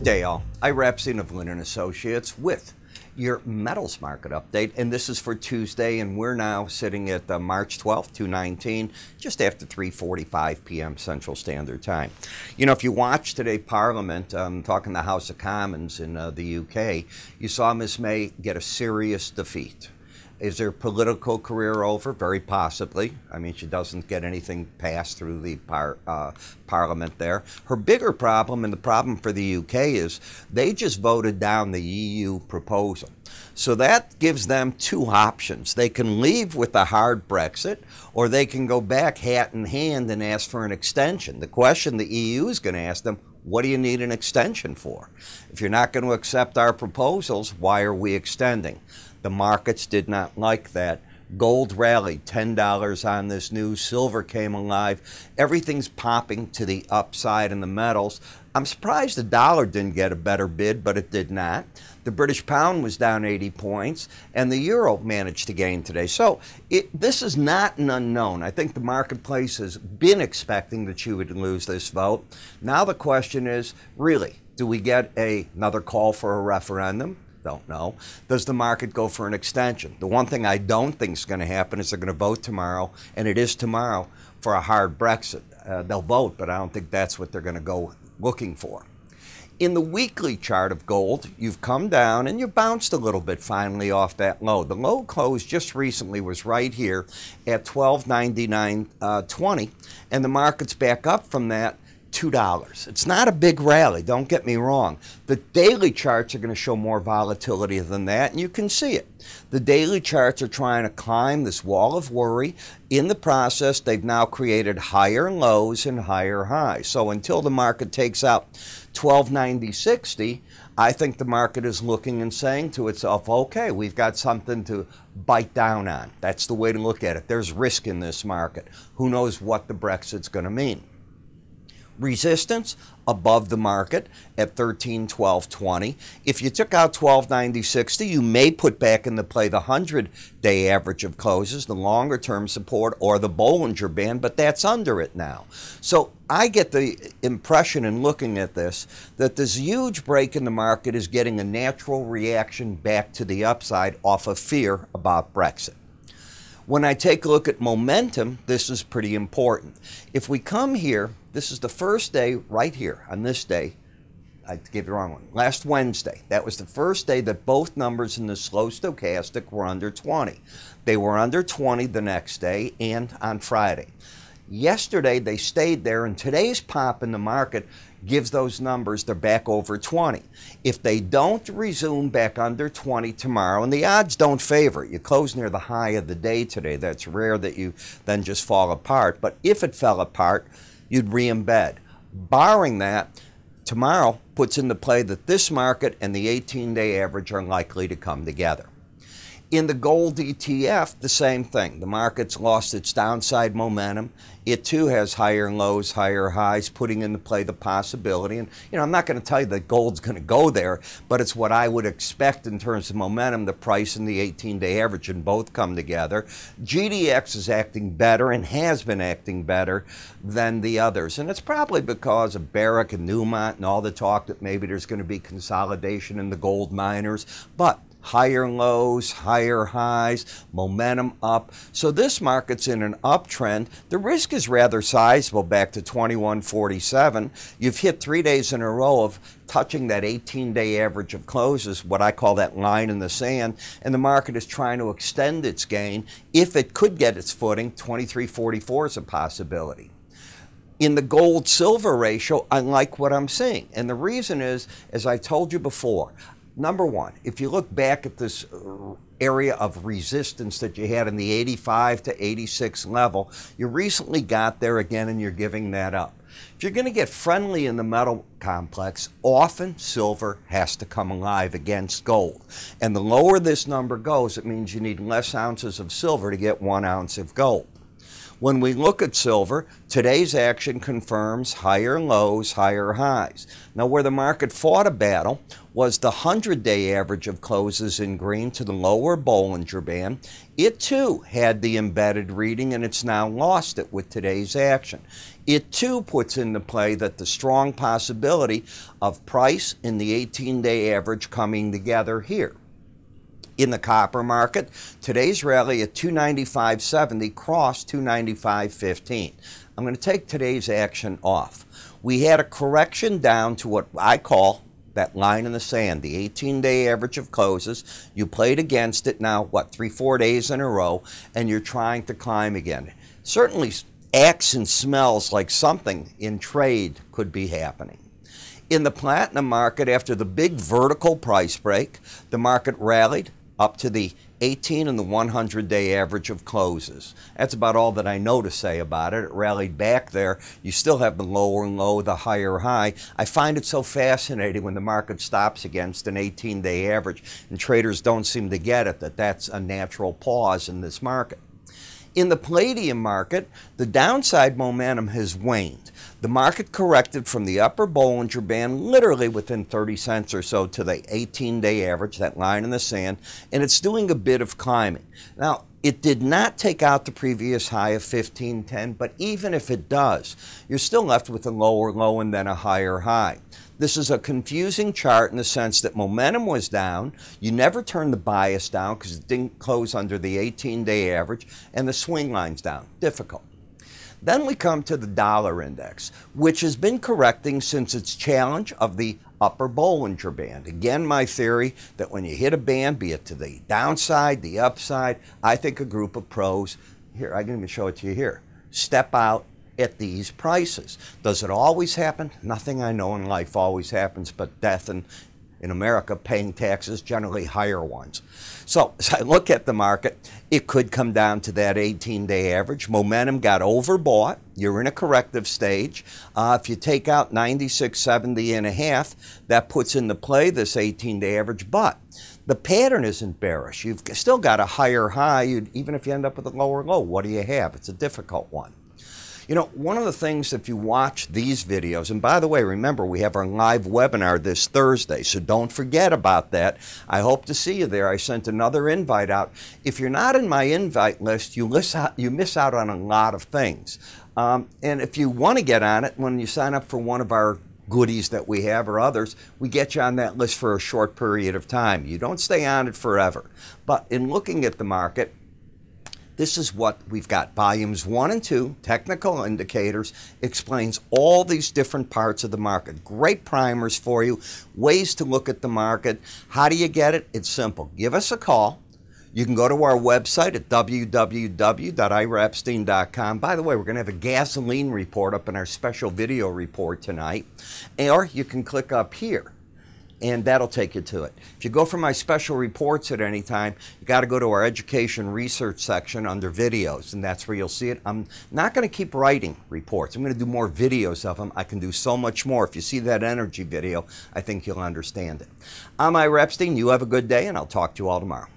day, all. Ira Epstein of Linn and Associates with your metals market update, and this is for Tuesday, and we're now sitting at March 12th, 2019, just after 3:45 p.m. Central Standard Time. You know, if you watch today Parliament, talking the House of Commons in the UK, you saw Ms. May get a serious defeat. Is her political career over? Very possibly. I mean, she doesn't get anything passed through the Parliament there. Her bigger problem, and the problem for the UK, is they just voted down the EU proposal. So that gives them two options. They can leave with a hard Brexit, or they can go back hat in hand and ask for an extension. The question the EU is going to ask them, what do you need an extension for? If you're not going to accept our proposals, why are we extending? The markets did not like that. Gold rallied $10 on this news. Silver came alive. Everything's popping to the upside in the metals. I'm surprised the dollar didn't get a better bid, but it did not. The British pound was down 80 points, and the euro managed to gain today. So this is not an unknown. I think the marketplace has been expecting that she would lose this vote. Now the question is, really, do we get another call for a referendum? Don't know. Does the market go for an extension? The one thing I don't think is going to happen is they're going to vote tomorrow, and it is tomorrow, for a hard Brexit. They'll vote, but I don't think that's what they're going to go looking for. In the weekly chart of gold, you've come down and you bounced a little bit finally off that low. The low close just recently was right here at 1299.20, and the market's back up from that $2. It's not a big rally, don't get me wrong. The daily charts are going to show more volatility than that, and you can see it. The daily charts are trying to climb this wall of worry. In the process, they've now created higher lows and higher highs. So until the market takes out 1290.60, I think the market is looking and saying to itself, okay, we've got something to bite down on. That's the way to look at it. There's risk in this market. Who knows what the Brexit's going to mean? Resistance above the market at 1312.20. If you took out 1290.60, you may put back into play the 100-day average of closes, the longer-term support, or the Bollinger Band, but that's under it now. So I get the impression in looking at this that this huge break in the market is getting a natural reaction back to the upside off of fear about Brexit. When I take a look at momentum, this is pretty important. If we come here, this is the first day right here on this day. I gave you the wrong one. Last Wednesday, that was the first day that both numbers in the slow stochastic were under 20. They were under 20 the next day and on Friday. Yesterday, they stayed there, and today's pop in the market gives those numbers, they're back over 20. If they don't resume back under 20 tomorrow, and the odds don't favor it, you close near the high of the day today, that's rare that you then just fall apart, but if it fell apart, you'd re-embed. Barring that, tomorrow puts into play that this market and the 18-day average are likely to come together. In the gold ETF, the same thing. The market's lost its downside momentum. It too has higher lows, higher highs, putting into play the possibility. And, you know, I'm not going to tell you that gold's going to go there, but it's what I would expect in terms of momentum. The price and the 18-day average and both come together. GDX is acting better and has been acting better than the others. And it's probably because of Barrick and Newmont and all the talk that maybe there's going to be consolidation in the gold miners. But higher lows, higher highs, momentum up. So this market's in an uptrend. The risk is rather sizable back to 2147. You've hit 3 days in a row of touching that 18-day average of closes, what I call that line in the sand, and the market is trying to extend its gain. If it could get its footing, 2344 is a possibility. In the gold-silver ratio, I like what I'm seeing. And the reason is, as I told you before, number one, if you look back at this area of resistance that you had in the 85 to 86 level, you recently got there again and you're giving that up. If you're going to get friendly in the metal complex, often silver has to come alive against gold. And the lower this number goes, it means you need less ounces of silver to get 1 ounce of gold. When we look at silver, today's action confirms higher lows, higher highs. Now, where the market fought a battle was the 100-day average of closes in green to the lower Bollinger Band. It too had the embedded reading, and it's now lost it with today's action. It too puts into play that the strong possibility of price and the 18-day average coming together here. In the copper market, today's rally at 295.70 crossed 295.15. I'm going to take today's action off. We had a correction down to what I call that line in the sand, the 18-day average of closes. You played against it now, what, 3-4 days in a row, and you're trying to climb again. Certainly acts and smells like something in trade could be happening. In the platinum market, after the big vertical price break, the market rallied up to the 18 and the 100-day average of closes. That's about all that I know to say about it. It rallied back there. You still have the lower low, the higher high. I find it so fascinating when the market stops against an 18-day average, and traders don't seem to get it, that that's a natural pause in this market. In the palladium market, the downside momentum has waned. The market corrected from the upper Bollinger Band literally within 30 cents or so to the 18-day average, that line in the sand, and it's doing a bit of climbing. Now, it did not take out the previous high of 15.10, but even if it does, you're still left with a lower low and then a higher high. This is a confusing chart in the sense that momentum was down. You never turned the bias down because it didn't close under the 18-day average, and the swing line's down. Difficult. Then we come to the dollar index, which has been correcting since its challenge of the upper Bollinger Band. Again, my theory that when you hit a band, be it to the downside, the upside, I think a group of pros, here, I can even show it to you here, step out at these prices. Does it always happen? Nothing I know in life always happens, but death and in America, paying taxes, generally higher ones. So as I look at the market, it could come down to that 18-day average. Momentum got overbought. You're in a corrective stage. If you take out 96.70 and a half, that puts into play this 18-day average. But the pattern isn't bearish. You've still got a higher high. Even if you end up with a lower low, what do you have? It's a difficult one. You know, one of the things, if you watch these videos, and by the way, remember, we have our live webinar this Thursday, so don't forget about that. I hope to see you there. I sent another invite out. If you're not in my invite list, you miss out on a lot of things. And if you want to get on it, when you sign up for one of our goodies that we have or others, we get you on that list for a short period of time. You don't stay on it forever. But in looking at the market, this is what we've got. Volumes 1 and 2, technical indicators, explains all these different parts of the market. Great primers for you, ways to look at the market. How do you get it? It's simple. Give us a call. You can go to our website at www.iraepstein.com. By the way, we're going to have a gasoline report up in our special video report tonight. Or you can click up here, and that'll take you to it. If you go for my special reports at any time, you got to go to our education research section under videos, and that's where you'll see it. I'm not going to keep writing reports. I'm going to do more videos of them. I can do so much more. If you see that energy video, I think you'll understand it. I'm Ira Epstein. You have a good day, and I'll talk to you all tomorrow.